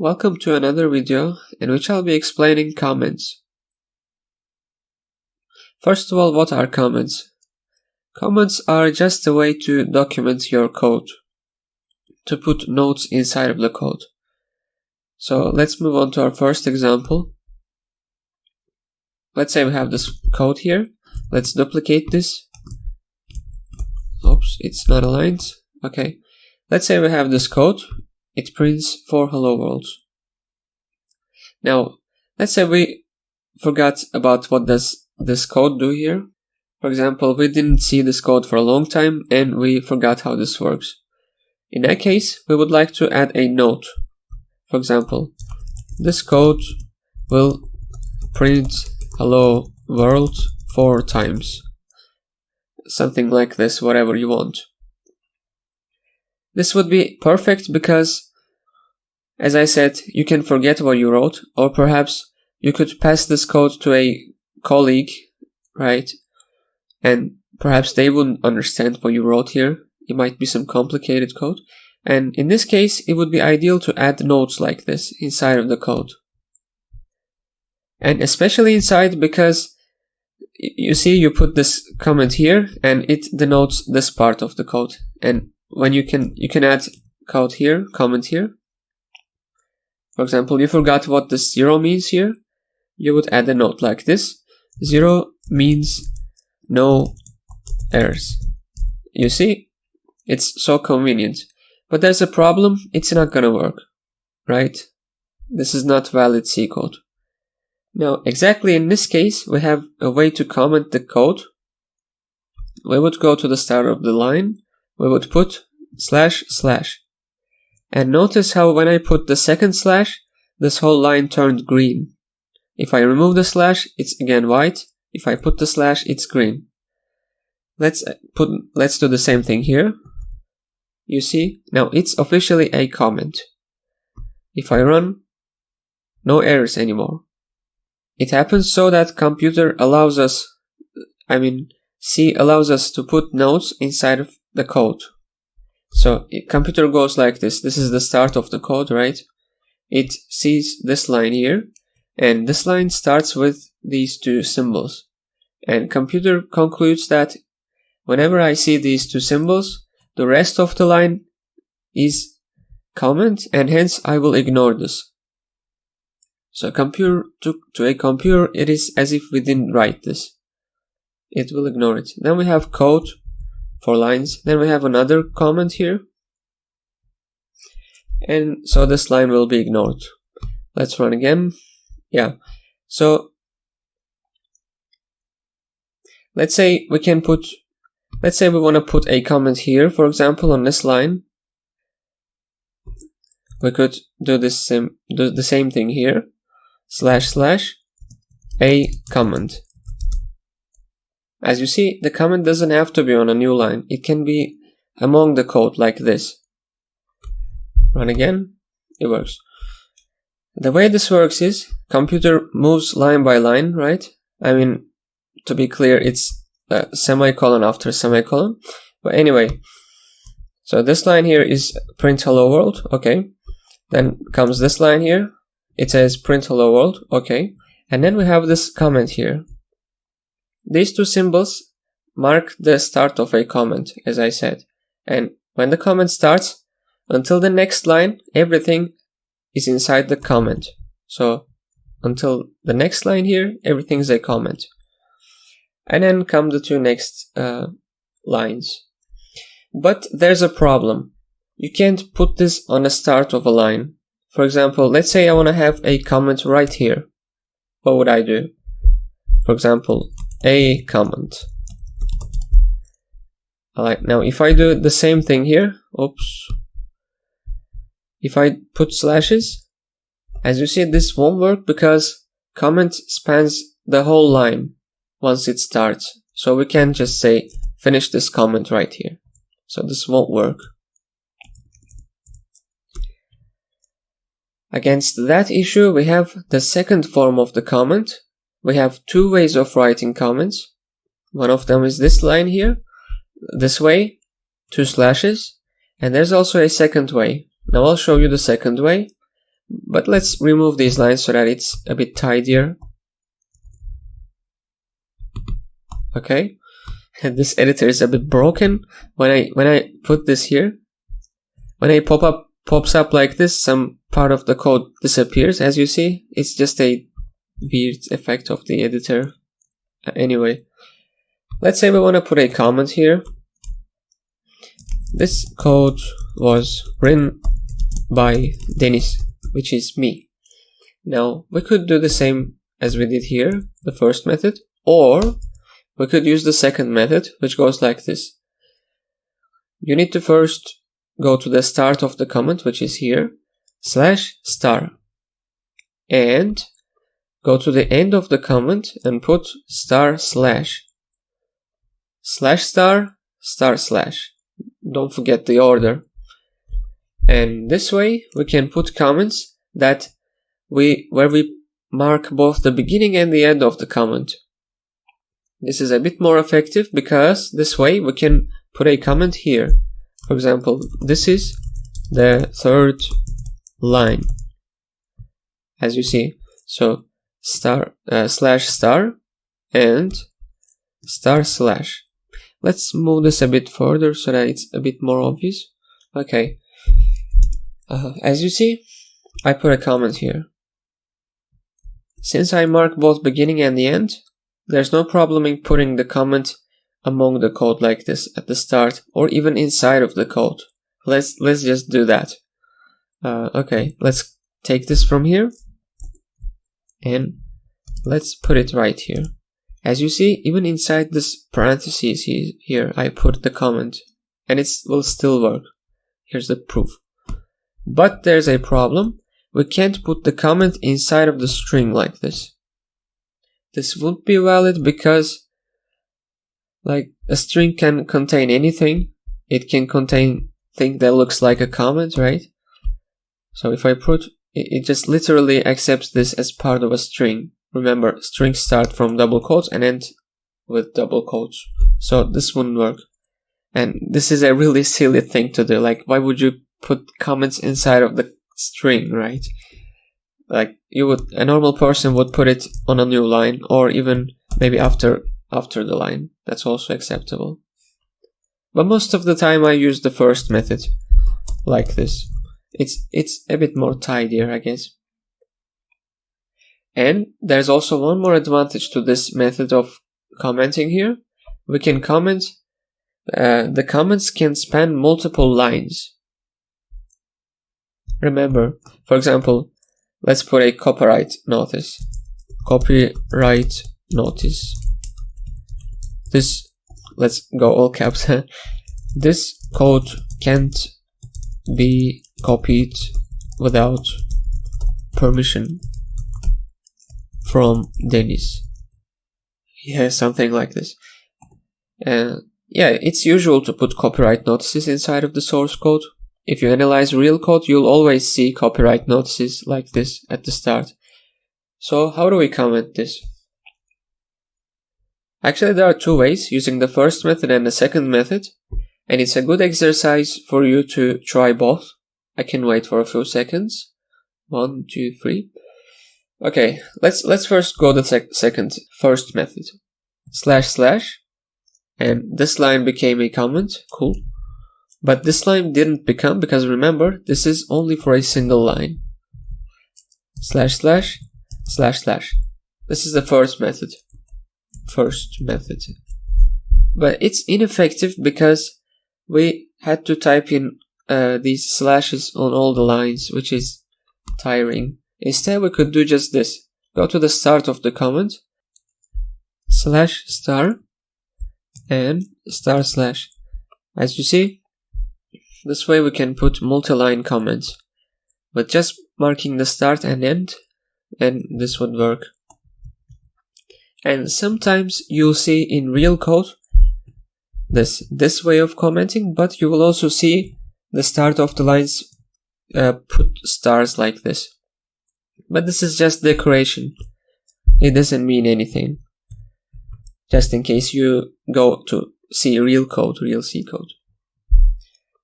Welcome to another video in which I'll be explaining comments. First of all, what are comments? Comments are just a way to document your code, to put notes inside of the code. So let's move on to our first example. Let's say we have this code here. Let's duplicate this. Oops, it's not aligned. Okay. Let's say we have this code. It prints for hello world. Now, let's say we forgot about what does this code do here. For example, we didn't see this code for a long time and we forgot how this works. In that case, we would like to add a note. For example, this code will print hello world 4 times. Something like this, whatever you want. This would be perfect because, as I said, you can forget what you wrote, or perhaps you could pass this code to a colleague, right? And perhaps they wouldn't understand what you wrote here. It might be some complicated code. And in this case, it would be ideal to add notes like this inside of the code. And especially inside because you see you put this comment here and it denotes this part of the code. And when you can add code here, comment here. For example, you forgot what this 0 means here. You would add a note like this. 0 means no errors. You see, it's so convenient. But there's a problem. It's not gonna work, right? This is not valid C code. Now, exactly in this case, we have a way to comment the code. We would go to the start of the line. We would put // and notice how when I put the second slash, this whole line turned green. If I remove the slash, it's again white. If I put the slash, it's green. Let's do the same thing here. You see, now it's officially a comment. If I run, no errors anymore. It happens so that computer allows us, C allows us to put notes inside of the code. So computer goes like this. This is the start of the code, right? It sees this line here, and this line starts with these two symbols. And computer concludes that whenever I see these two symbols, the rest of the line is comment, and hence I will ignore this. So to a computer, it is as if we didn't write this. It will ignore it. Then we have code for lines. Then we have another comment here. And so this line will be ignored. Let's run again. Yeah. So let's say we want to put a comment here, for example, on this line. We could do the same thing here. / a comment. As you see, the comment doesn't have to be on a new line. It can be among the code like this. Run again. It works. The way this works is computer moves line by line, right? To be clear, it's a semicolon after semicolon. But anyway, so this line here is print hello world. Okay. Then comes this line here. It says print hello world. Okay. And then we have this comment here. These two symbols mark the start of a comment, as I said. And when the comment starts, until the next line, everything is inside the comment. So until the next line here, everything is a comment. And then come the two next lines. But there's a problem. You can't put this on the start of a line. For example, let's say I want to have a comment right here. What would I do? For example, a comment. Alright, now if I do the same thing here, if I put slashes, as you see, this won't work because comment spans the whole line once it starts. So we can't just say finish this comment right here. So this won't work. Against that issue, we have the second form of the comment. We have two ways of writing comments. One of them is this line here, this way, 2 slashes, and there's also a second way. Now I'll show you the second way, But let's remove these lines so that it's a bit tidier. Okay, and this editor is a bit broken. When I put this here, when a pop-up pops up like this, some part of the code disappears. As you see, it's just a weird effect of the editor. Anyway, let's say we want to put a comment here. This code was written by Dennis, which is me. Now, we could do the same as we did here, the first method, or we could use the second method, which goes like this. You need to first go to the start of the comment, which is here, /star, and go to the end of the comment and put // /star // Don't forget the order. And this way we can put comments that where we mark both the beginning and the end of the comment. This is a bit more effective because this way we can put a comment here. For example, this is the third line, as you see. So /star and // Let's move this a bit further so that it's a bit more obvious. Okay. As you see, I put a comment here. Since I mark both beginning and the end, there's no problem in putting the comment among the code like this at the start or even inside of the code. Let's just do that. Okay, let's take this from here and let's put it right here. As you see, even inside this parentheses here, I put the comment and it will still work. Here's the proof. But there's a problem. We can't put the comment inside of the string like this. This won't be valid because like a string can contain anything. It can contain thing that looks like a comment, right? So if I put it just literally accepts this as part of a string. Remember, strings start from double quotes and end with double quotes. So this wouldn't work. And this is a really silly thing to do. Like, why would you put comments inside of the string, right? Like, a normal person would put it on a new line or even maybe after the line. That's also acceptable. But most of the time I use the first method like this. It's a bit more tidier, I guess. And there's also one more advantage to this method of commenting here. We can comment, the comments can span multiple lines. Remember, for example, let's put a copyright notice. Copyright notice. This, let's go all caps. This code can't be copied without permission from Dennis. Yeah, something like this. Yeah, it's usual to put copyright notices inside of the source code. If you analyze real code, you'll always see copyright notices like this at the start. So how do we comment this? Actually, there are two ways, using the first method and the second method, and it's a good exercise for you to try both. I can wait for a few seconds. 1, 2, 3. Okay, let's first go the first method. // and this line became a comment. Cool. But this line didn't become, because remember, this is only for a single line. // // This is the first method. But it's ineffective because we had to type in these slashes on all the lines, which is tiring. Instead, we could do just this. Go to the start of the comment, /* and //. As you see, this way we can put multi-line comments, but just marking the start and end, and this would work. And sometimes you'll see in real code this way of commenting, but you will also see the start of the lines put stars like this. But this is just decoration. It doesn't mean anything. Just in case you go to see real C code.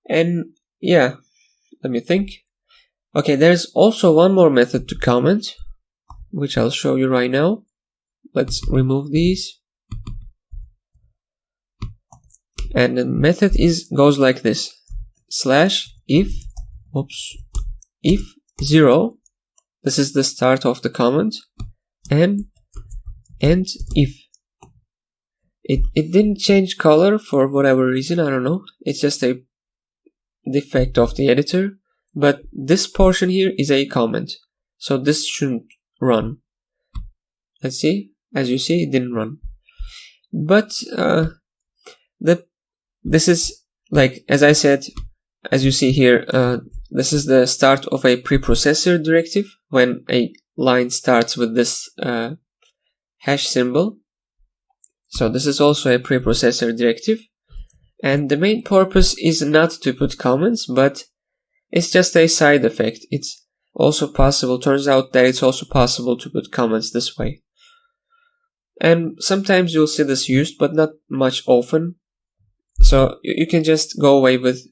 And yeah, let me think. Okay, there's also one more method to comment, which I'll show you right now. Let's remove these. And the method goes like this: /if, if 0, this is the start of the comment, and if. It didn't change color for whatever reason, I don't know. It's just a defect of the editor. But this portion here is a comment, so this shouldn't run. Let's see. As you see, it didn't run. But this is, like, as I said, as you see here, this is the start of a preprocessor directive when a line starts with this hash symbol. So this is also a preprocessor directive, and the main purpose is not to put comments, but it's just a side effect. It's also possible, turns out that it's also possible to put comments this way. And sometimes you'll see this used, but not much often. So you can just go away with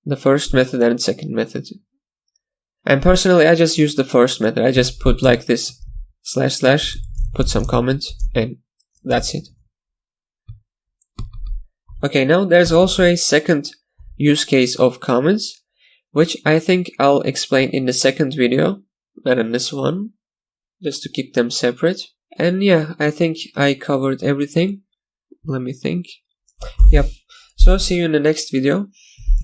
the first method and second method. And personally, I just use the first method. I just put like this // put some comments, and that's it. Okay, now there's also a second use case of comments, which I think I'll explain in the second video, not in this one, just to keep them separate. And yeah, I think I covered everything. Let me think. Yep. So see you in the next video.